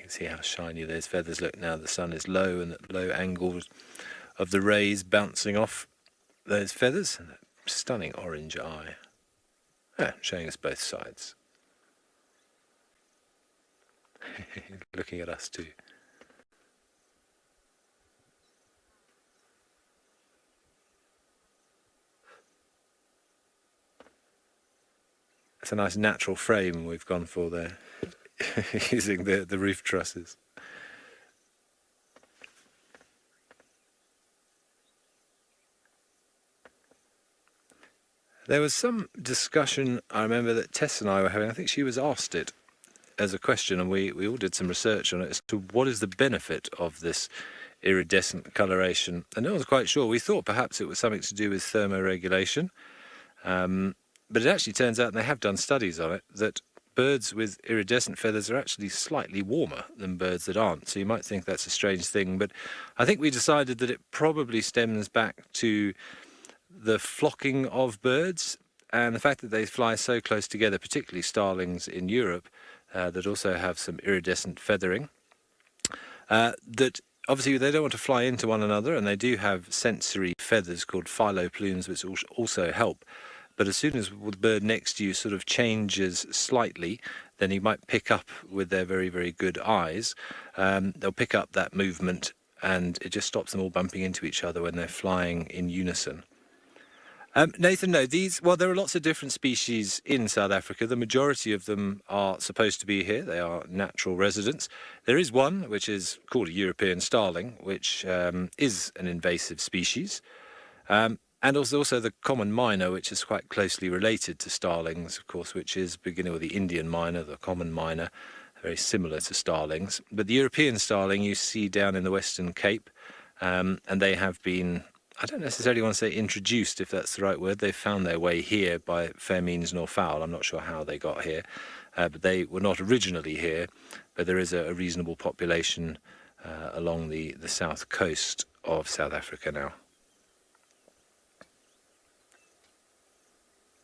can see how shiny those feathers look now the sun is low, and at low angles of the rays bouncing off those feathers, and a stunning orange eye. Showing us both sides. Looking at us too. It's a nice natural frame we've gone for there, using the roof trusses. There was some discussion, I remember, that Tess and I were having. I think she was asked it as a question, and we all did some research on it as to what is the benefit of this iridescent coloration. And no one's quite sure. We thought perhaps it was something to do with thermoregulation, but it actually turns out, and they have done studies on it, that birds with iridescent feathers are actually slightly warmer than birds that aren't. So you might think that's a strange thing, but I think we decided that it probably stems back to the flocking of birds and the fact that they fly so close together, particularly starlings in Europe, that also have some iridescent feathering, that obviously they don't want to fly into one another, and they do have sensory feathers called phyloplumes which also help. But as soon as the bird next to you sort of changes slightly, then you might pick up with their very, very good eyes. They'll pick up that movement, and it just stops them all bumping into each other when they're flying in unison. Nathan, no, there are lots of different species in South Africa. The majority of them are supposed to be here. They are natural residents. There is one which is called a European starling, which is an invasive species. And also the common myna, which is quite closely related to starlings, of course, which is beginning with the Indian myna, the common myna, very similar to starlings. But the European starling you see down in the Western Cape, and they have been, I don't necessarily want to say introduced, if that's the right word. They've found their way here by fair means nor foul. I'm not sure how they got here, but they were not originally here. But there is a reasonable population along the south coast of South Africa now.